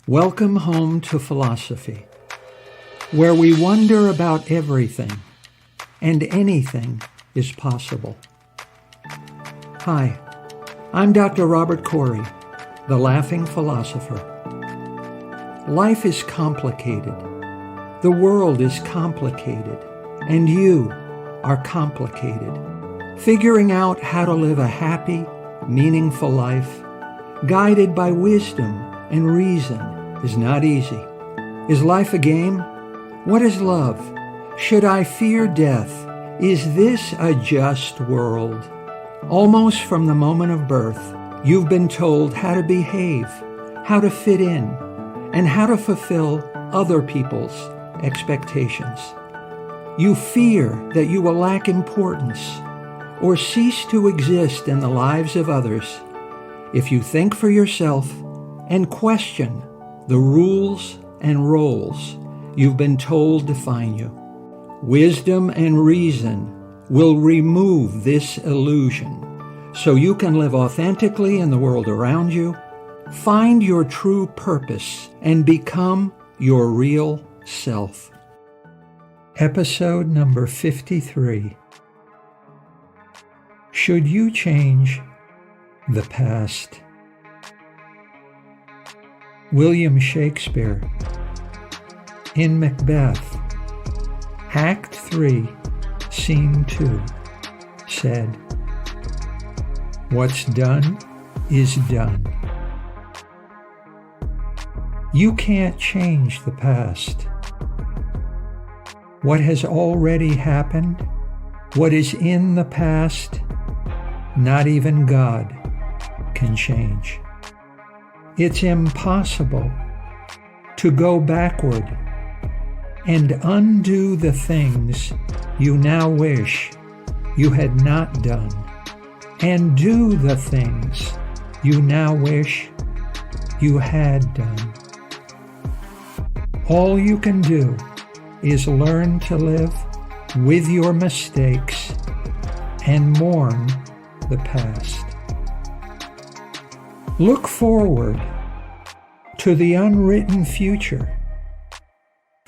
Welcome home to philosophy, where we wonder about everything and anything is possible. Hi, I'm Dr. Robert Corey, the Laughing Philosopher. Life is complicated. The world is complicated, and you are complicated. Figuring out how to live a happy, meaningful life, guided by wisdom and reason, is not easy. Is life a game? What is love? Should I fear death? Is this a just world? Almost from the moment of birth, you've been told how to behave, how to fit in, and how to fulfill other people's expectations. You fear that you will lack importance or cease to exist in the lives of others if you think for yourself and question the rules and roles you've been told define you. Wisdom and reason will remove this illusion so you can live authentically in the world around you, find your true purpose, and become your real self. Episode number 53. Should you change the past? William Shakespeare, in Macbeth, Act 3, Scene 2, said, "What's done is done." You can't change the past. What has already happened, what is in the past, not even God can change. It's impossible to go backward and undo the things you now wish you had not done, and do the things you now wish you had done. All you can do is learn to live with your mistakes and mourn the past. Look forward to the unwritten future.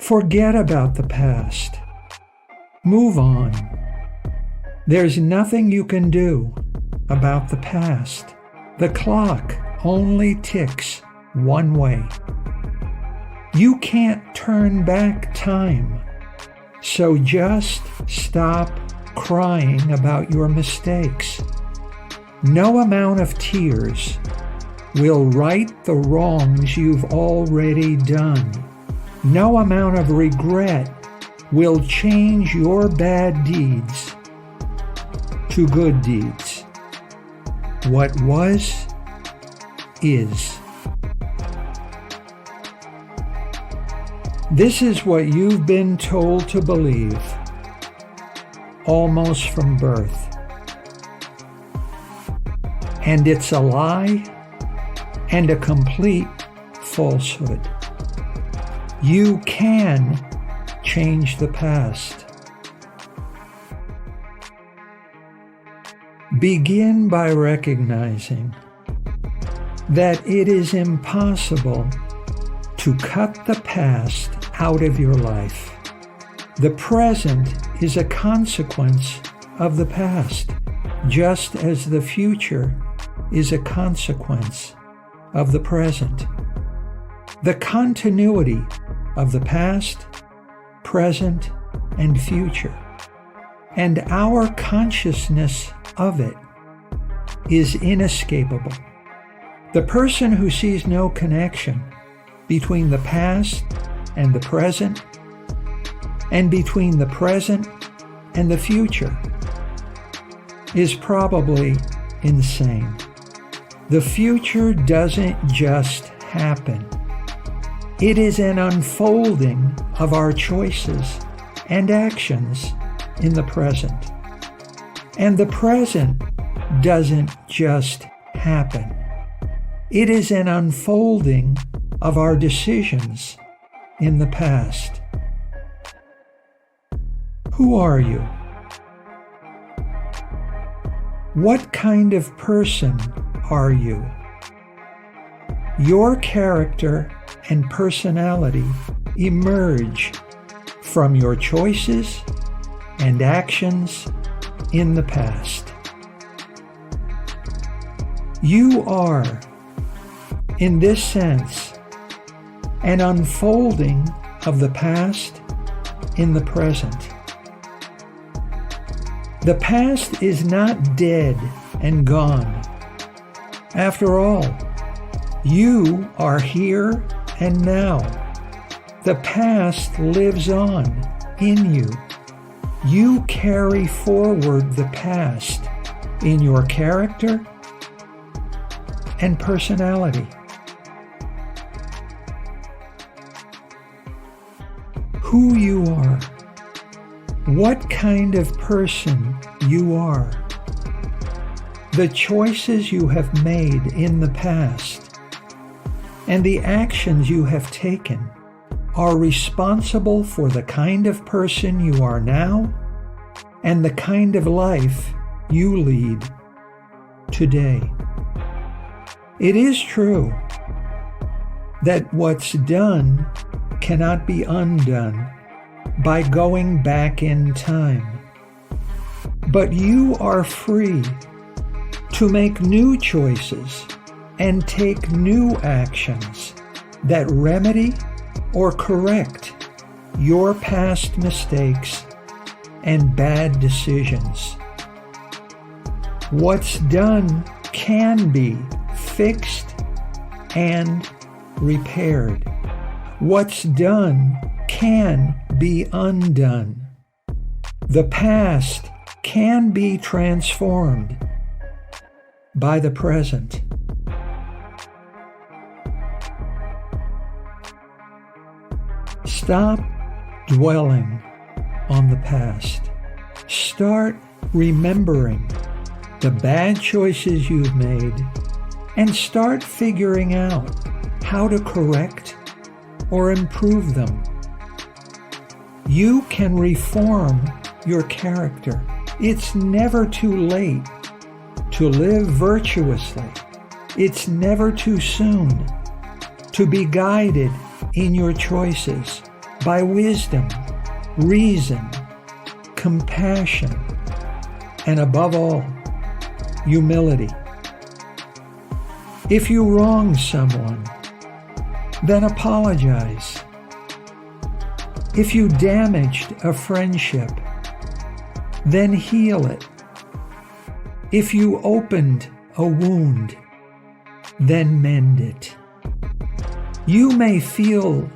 Forget about the past. Move on. There's nothing you can do about the past. The clock only ticks one way. You can't turn back time, so just stop crying about your mistakes. No amount of tears will right the wrongs you've already done. No amount of regret will change your bad deeds to good deeds. What was, is. This is what you've been told to believe, almost from birth. And it's a lie and a complete falsehood. You can change the past. Begin by recognizing that it is impossible to cut the past out of your life. The present is a consequence of the past, just as the future is a consequence of the present. The continuity of the past, present, and future, and our consciousness of it, is inescapable. The person who sees no connection between the past and the present, and between the present and the future, is probably insane. The future doesn't just happen. It is an unfolding of our choices and actions in the present. And the present doesn't just happen. It is an unfolding of our decisions in the past. Who are you? What kind of person are you? Your character and personality emerge from your choices and actions in the past. You are, in this sense, an unfolding of the past in the present. The past is not dead and gone. After all, you are here and now. The past lives on in you. You carry forward the past in your character and personality. Who you are, what kind of person you are, the choices you have made in the past, and the actions you have taken are responsible for the kind of person you are now and the kind of life you lead today. It is true that what's done cannot be undone by going back in time. But you are free to make new choices and take new actions that remedy or correct your past mistakes and bad decisions. What's done can be fixed and repaired. What's done can be undone. The past can be transformed by the present. Stop dwelling on the past. Start remembering the bad choices you've made and start figuring out how to correct or improve them. You can reform your character. It's never too late to live virtuously. It's never too soon to be guided in your choices by wisdom, reason, compassion, and above all, humility. If you wrong someone, then apologize. If you damaged a friendship, then heal it. If you opened a wound, then mend it. You may feel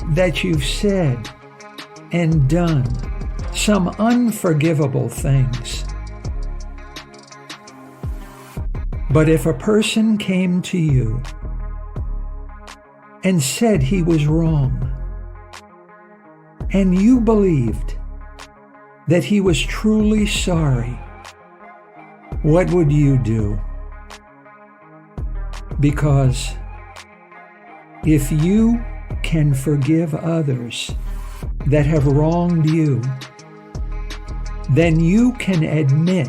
that you've said and done some unforgivable things. But if a person came to you and said he was wrong, and you believed that he was truly sorry, what would you do? Because if you can forgive others that have wronged you, then you can admit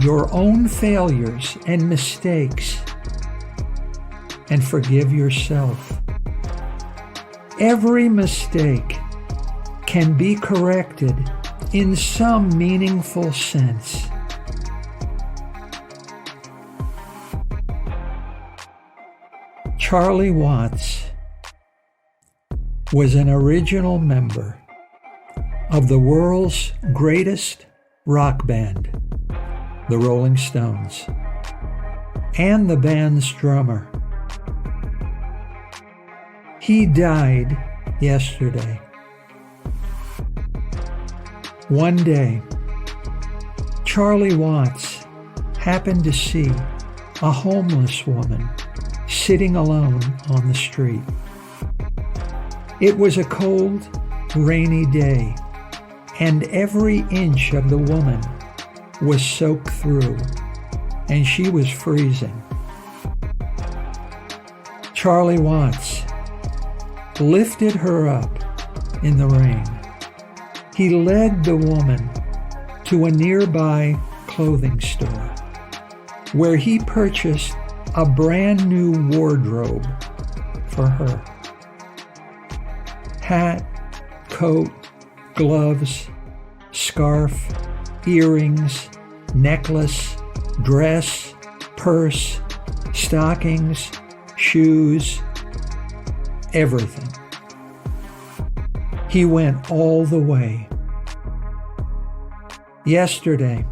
your own failures and mistakes and forgive yourself. Every mistake can be corrected in some meaningful sense. Charlie Watts was an original member of the world's greatest rock band, the Rolling Stones, and the band's drummer. He died yesterday. One day, Charlie Watts happened to see a homeless woman sitting alone on the street. It was a cold, rainy day, and every inch of the woman was soaked through, and she was freezing. Charlie Watts lifted her up in the rain. He led the woman to a nearby clothing store where he purchased a brand new wardrobe for her. Hat, coat, gloves, scarf, earrings, necklace, dress, purse, stockings, shoes, everything. He went all the way. Yesterday,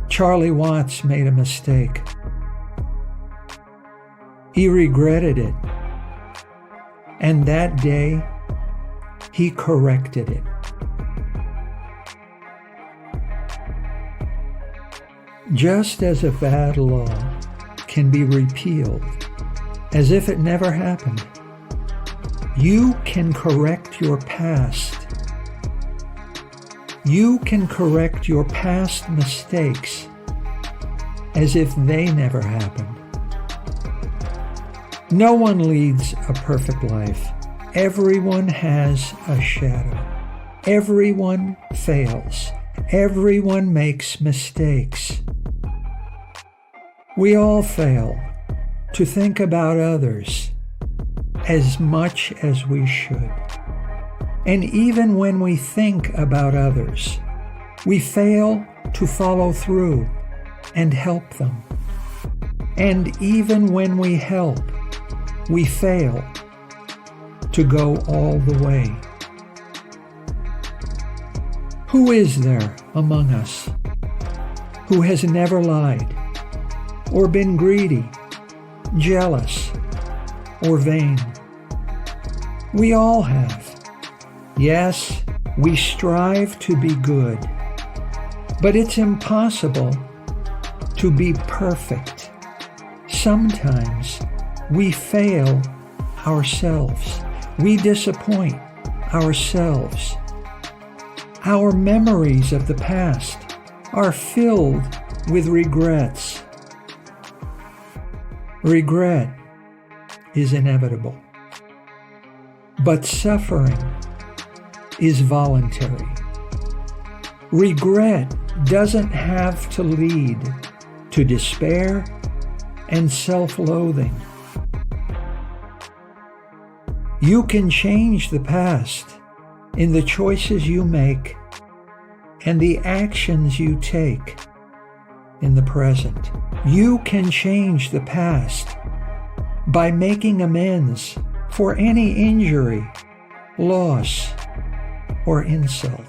Charlie Watts made a mistake. He regretted it. And that day, he corrected it. Just as a bad law can be repealed as if it never happened, you can correct your past. You can correct your past mistakes as if they never happened. No one leads a perfect life. Everyone has a shadow. Everyone fails. Everyone makes mistakes. We all fail to think about others as much as we should. And even when we think about others, we fail to follow through and help them. And even when we help, we fail to go all the way. Who is there among us who has never lied or been greedy, jealous, or vain? We all have. Yes, we strive to be good, but it's impossible to be perfect. Sometimes we fail ourselves. We disappoint ourselves. Our memories of the past are filled with regrets. Regret is inevitable, but suffering is voluntary. Regret doesn't have to lead to despair and self-loathing. You can change the past in the choices you make and the actions you take in the present. You can change the past by making amends for any injury, loss, or insult.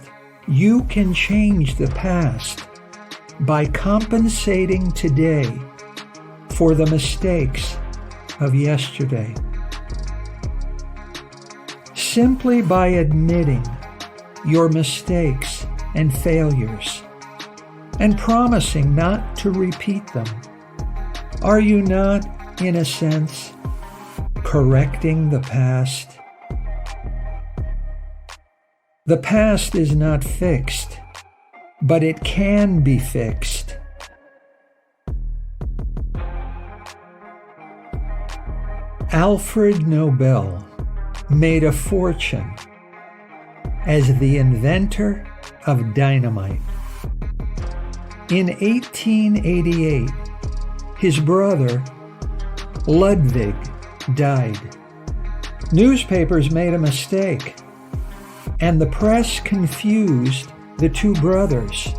You can change the past by compensating today for the mistakes of yesterday. Simply by admitting your mistakes and failures and promising not to repeat them, are you not, in a sense, correcting the past? The past is not fixed, but it can be fixed. Alfred Nobel made a fortune as the inventor of dynamite. In 1888, his brother, Ludwig, died. Newspapers made a mistake, and the press confused the two brothers.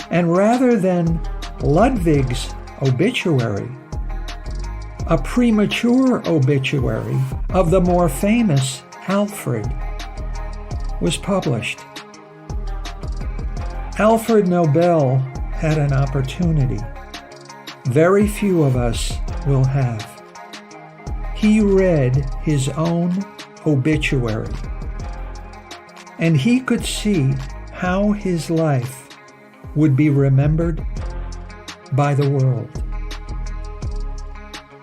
And rather than Ludwig's obituary, a premature obituary of the more famous Alfred was published. Alfred Nobel had an opportunity very few of us will have. He read his own obituary, and he could see how his life would be remembered by the world.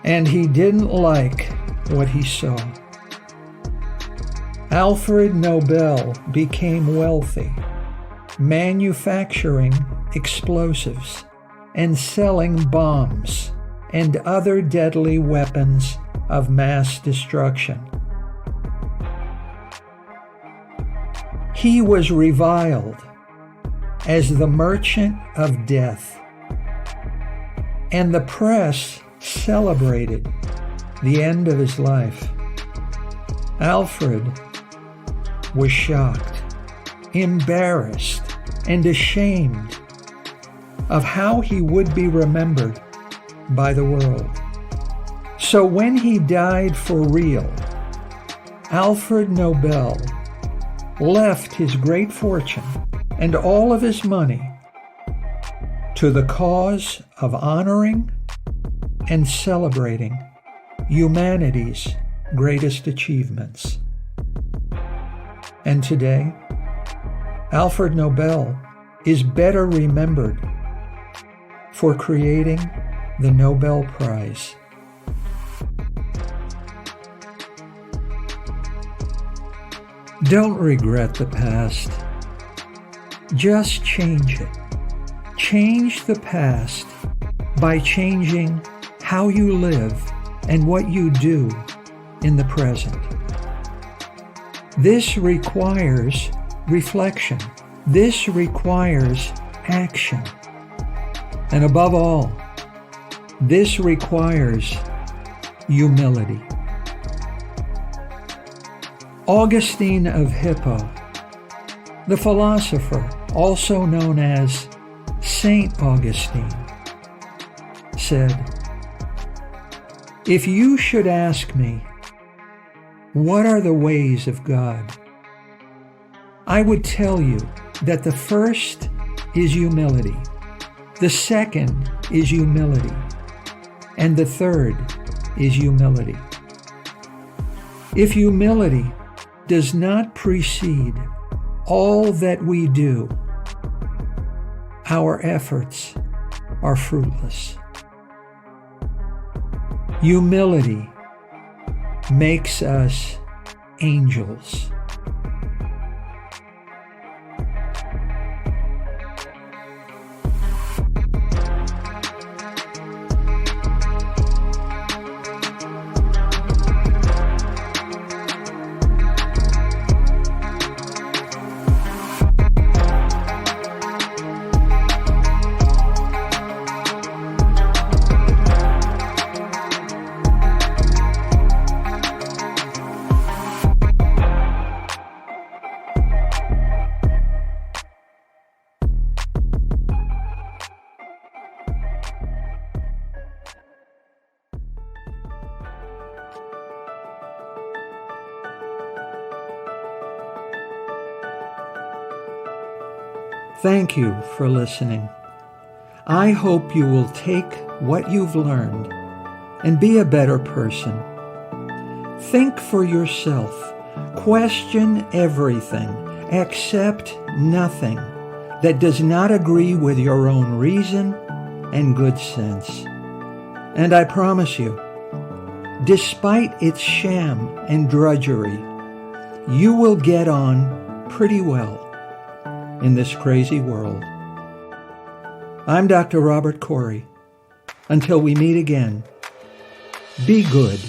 And he didn't like what he saw. Alfred Nobel became wealthy, manufacturing explosives and selling bombs and other deadly weapons of mass destruction. He was reviled as the merchant of death, and the press celebrated the end of his life. Alfred was shocked, embarrassed, and ashamed of how he would be remembered by the world. So when he died for real, Alfred Nobel left his great fortune and all of his money to the cause of honoring and celebrating humanity's greatest achievements. And today, Alfred Nobel is better remembered for creating the Nobel Prize. Don't regret the past. Just change it. Change the past by changing how you live and what you do in the present. This requires reflection. This requires action. And above all, this requires humility. Augustine of Hippo, the philosopher also known as Saint Augustine, said, "If you should ask me, what are the ways of God? I would tell you that the first is humility, the second is humility, and the third is humility. If humility does not precede all that we do, our efforts are fruitless. Humility makes us angels." Thank you for listening. I hope you will take what you've learned and be a better person. Think for yourself. Question everything. Accept nothing that does not agree with your own reason and good sense. And I promise you, despite its sham and drudgery, you will get on pretty well in this crazy world. I'm Dr. Robert Corey. Until we meet again, be good.